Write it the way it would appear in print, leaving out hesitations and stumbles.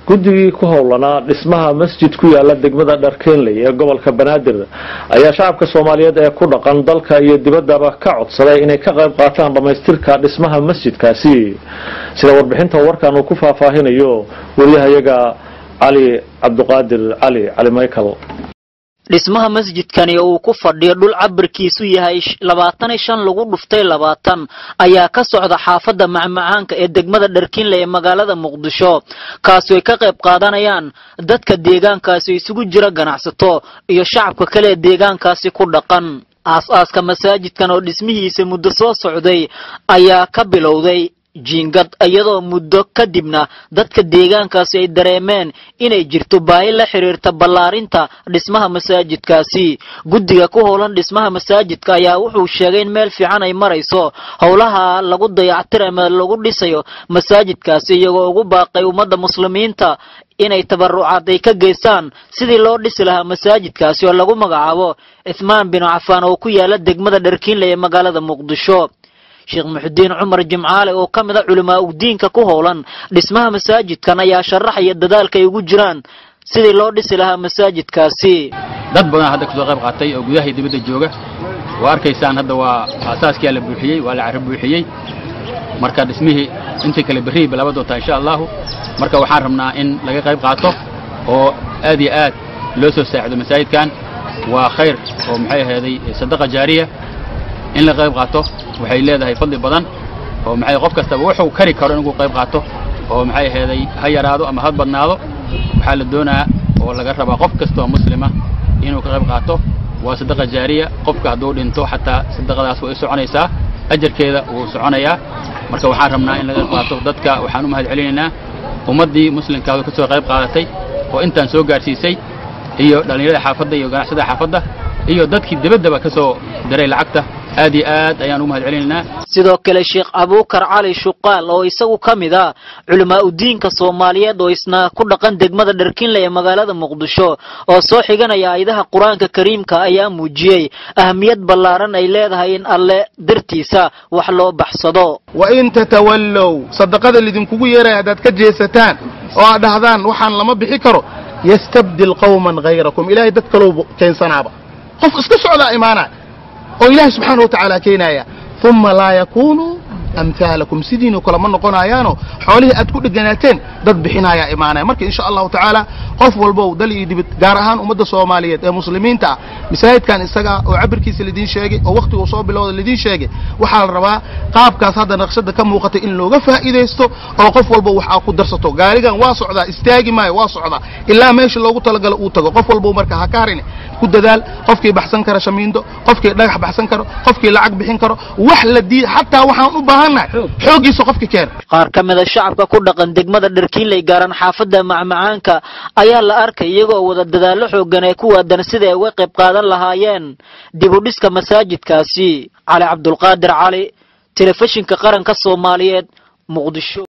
guddigii ku howlanaa dhismaha masjid ku yaala degmada Dharkeenley ee gobolka Banaadir ayaa shacabka Soomaaliyeed ee ku dhaqan dalka iyo dibaddaba ka codsaday inay ka qayb qaataan dhamaystirka dhismaha masjidkaasi sida warbixinta warkan uu ku faahfaahinayo wariyahayaga Ali Abduqaadir Ali Michael dhismaha masjidkani oo ku fadhiyo dhul cabirkiisu yahay 25 lagu dhuftay 20 ayaa ka socda xaafadda macmacaanka ee degmada Dharkeenley ee magaalada Muqdisho kaas oo ka qayb qaadanayaan dadka deegaankaasi isugu jira ganacsato iyo shacabka kale deegaankaasi ku dhaqan aasaaska masjidkan oo dhismihiisa muddo soo socday ayaa ka bilowday jiingad iyadoo muddo kadibna dadka deegaankaasi ay dareemeen inay jirto baahi la xiriirta ballaarinta dhismaha masjidkaasi guddiga ku howlan dhismaha masjidka ayaa wuxuu sheegay in meel fiican ay marayso howlaha lagu dayactirayo ama lagu dhisayo masjidkaasi iyagoo ugu baaqay ummadda muslimiinta inay tabarucaad ay ka geystaan sidii loo dhisi lahaa masjidkaasi oo lagu magacaabo Uthman bin Affan oo ku yaala degmada Dharkeenley ee magaalada Muqdisho Sheikh Muxudiin Umar Jimcaale oo kamid ah culimada diinka ku howlan dhismaha masjidkan ayaa sharaxaya dadaalka ay ugu jiraan sidii loo dhisi lahaa masjidkaasi dad badan hadda soo qayb qaatay oo gudaha dibadda jooga waa arkaysaan hadda waa aasaaskii la buuxiyay waa la carab buuxiyay marka dhismihii intii kale bari bilaba doonta insha Allah marka waxaan rabnaa in laga qayb qaato oo aad iyo aad loo soo saacido masjidkan waa khayr oo maxay ahaday sadaqa jaariya in la qayb qaato waxay leedahay fadli badan oo maxay qof kasta wuxuu kari karo inuu qayb qaato oo maxay ahaday ha yaraado ama ha badnaado waxa la doonaa oo laga rabaa qof kasta oo muslima inuu ka qayb qaato waa sadaqa jaariya qofka haduu dhinto xataa sadaqadaas way soconaysaa ajarkeeda uu soconayaa marka waxaan rabnaa in laga qaato dadka waxaan u mahad celinaynaa ummadii muslimka oo ka soo qayb qaadatay oo intaan soo gaarsiisay iyo dhalinyarada xaafadda iyo ganacsatada xaafadda iyo dadkii dibadda ka soo diray lacagta aad ayaan u mahad celinaynaa sidoo kale Sheikh Abubakar Ali Shuqaal oo isagu kamid ah culimada diinka Soomaaliyeed oo isna ku dhaqan degmada Dharkeenley ee magaalada Muqdisho oo soo xiganaya aayadaha Quraanka Kariimka ayaa muujiyay ahmiyad ballaaran ay leedahay in Alle dartiisa wax loo baxsado wa in tatawallu sadaqada lidin kugu yeeray hadaad ka jeesataan oo dhahdaan waxaan lama bixi karo yastabdil qawman ghayrakum ilaahay dad kale keensanaaba qof iska socda iimaana وإله سبحانه وتعالى كينايا ثم لا يكونوا أمثالكم سيدين وكل من قنايانو حوله أتكون الجناتين ضد بحنايا إيمانا مركز إن شاء الله تعالى قف والبو دلي يدبت جارهان ومدة صومالية المسلمين تاع مساعد كان السجا وعبر كيس الذين شاقي أو وقت وصاب بالله الذين شاقي وحال ربا قاب كاس هذا نقصد كم وقت إن لو جفها إذا استو أو قف والبو وحاقود درسته جارجا واسع ذا استاجي ما واسع ذا إلا ماشي لو قلت لقى الأوتة قف والبو مركز هكارني كود ذال قفك بحسن كرا شميندو قفك لا بحسن كرا قفك لعق بحين كرا وحلا دي حتى وحنا بهنا حوجي سقفك كان qaar kamida shacabka ku dhaqan degmada Dharkeenley gaaran xaafadda macmacaanka ayaa la arkay iyagoo wada dadaalo xoogan ay ku wadaan sida ay uga qayb qaadan lahaayeen dib u dhiska masjidkaasi Ali Abduqaadir Ali telefishinka qaranka Soomaaliyeed Muqdisho